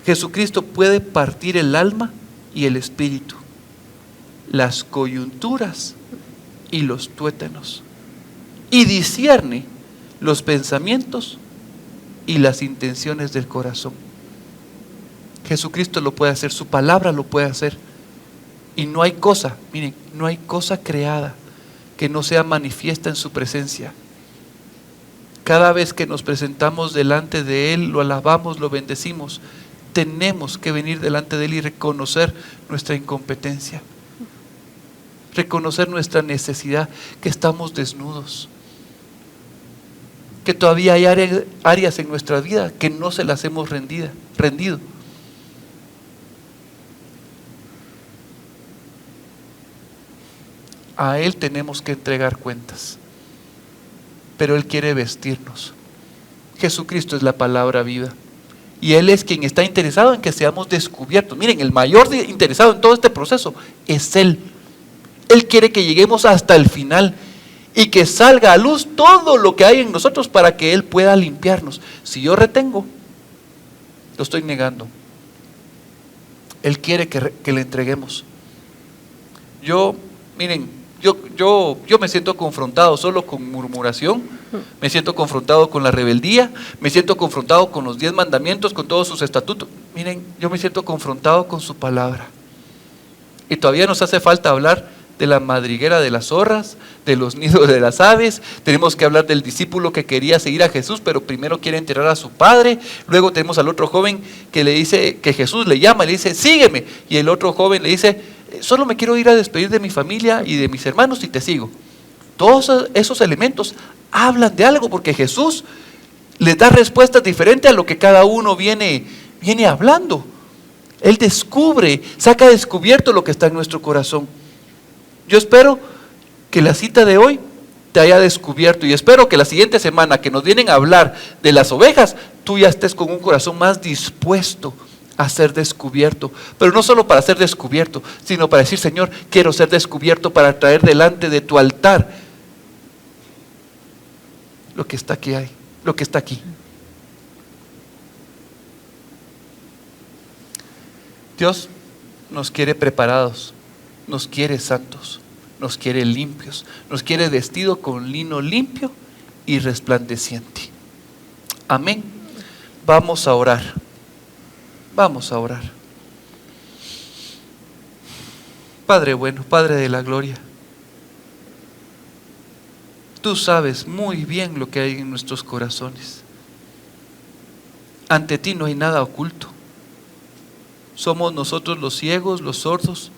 Jesucristo puede partir el alma y el espíritu, las coyunturas y los tuétanos, y discierne los pensamientos y las intenciones del corazón. Jesucristo lo puede hacer, su palabra lo puede hacer. Y no hay cosa, miren, no hay cosa creada que no sea manifiesta en su presencia. Cada vez que nos presentamos delante de Él, lo alabamos, lo bendecimos, tenemos que venir delante de Él y reconocer nuestra incompetencia, reconocer nuestra necesidad, que estamos desnudos, que todavía hay áreas en nuestra vida que no se las hemos rendido. A Él tenemos que entregar cuentas, pero Él quiere vestirnos. Jesucristo es la palabra viva y Él es quien está interesado en que seamos descubiertos. Miren, el mayor interesado en todo este proceso es Él. Él quiere que lleguemos hasta el final y que salga a luz todo lo que hay en nosotros para que Él pueda limpiarnos. Si yo retengo, lo estoy negando. Él quiere que le entreguemos. Miren, yo me siento confrontado solo con murmuración, me siento confrontado con la rebeldía, me siento confrontado con los 10 mandamientos, con todos sus estatutos. Miren, yo me siento confrontado con su palabra. Y todavía nos hace falta hablar de la madriguera de las zorras, de los nidos de las aves. Tenemos que hablar del discípulo que quería seguir a Jesús, pero primero quiere enterrar a su padre. Luego tenemos al otro joven que le dice, que Jesús le llama, le dice, sígueme. Y el otro joven le dice, solo me quiero ir a despedir de mi familia y de mis hermanos y te sigo. Todos esos elementos hablan de algo, porque Jesús les da respuestas diferentes a lo que cada uno viene hablando. Él descubre, saca descubierto lo que está en nuestro corazón. Yo espero que la cita de hoy te haya descubierto y espero que la siguiente semana que nos vienen a hablar de las ovejas, tú ya estés con un corazón más dispuesto a ser descubierto, pero no solo para ser descubierto, sino para decir, Señor, quiero ser descubierto para traer delante de tu altar lo que está aquí. Dios nos quiere preparados nos quiere santos, nos quiere limpios, nos quiere vestido con lino limpio y resplandeciente. Amén. Vamos a orar. Vamos a orar. Padre bueno, Padre de la gloria, tú sabes muy bien lo que hay en nuestros corazones. Ante ti no hay nada oculto. Somos nosotros los ciegos, los sordos,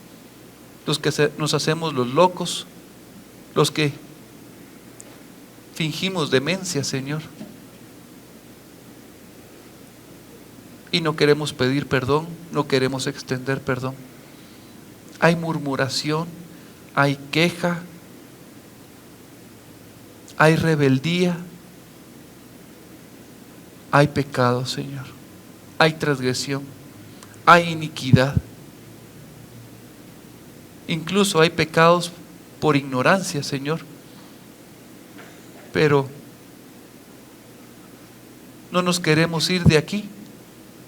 los que nos hacemos los locos, los que fingimos demencia, Señor. Y no queremos pedir perdón, no queremos extender perdón. Hay murmuración, hay queja, hay rebeldía, hay pecado, Señor. Hay transgresión, hay iniquidad. Incluso hay pecados por ignorancia, Señor. Pero no nos queremos ir de aquí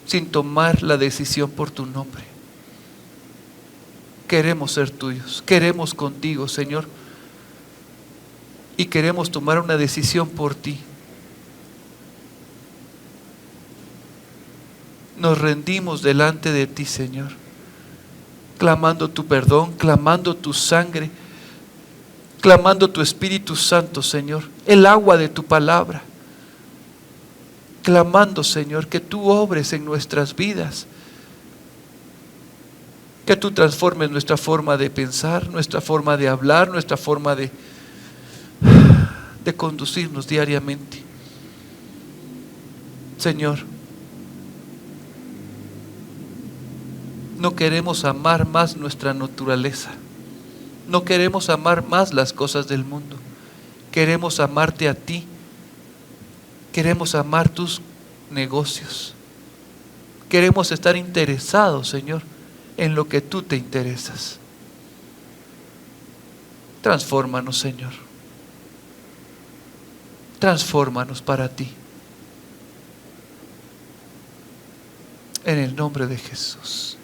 sin tomar la decisión por tu nombre. Queremos ser tuyos, queremos contigo, Señor, y queremos tomar una decisión por ti. Nos rendimos delante de ti, Señor, clamando tu perdón, clamando tu sangre, clamando tu Espíritu Santo, Señor, el agua de tu palabra. Clamando, Señor, que tú obres en nuestras vidas, que tú transformes nuestra forma de pensar, nuestra forma de hablar, nuestra forma de conducirnos diariamente. Señor, no queremos amar más nuestra naturaleza, no queremos amar más las cosas del mundo, queremos amarte a ti. Queremos amar tus negocios. Queremos estar interesados, Señor, en lo que tú te interesas. Transfórmanos, Señor. Transfórmanos para ti. En el nombre de Jesús.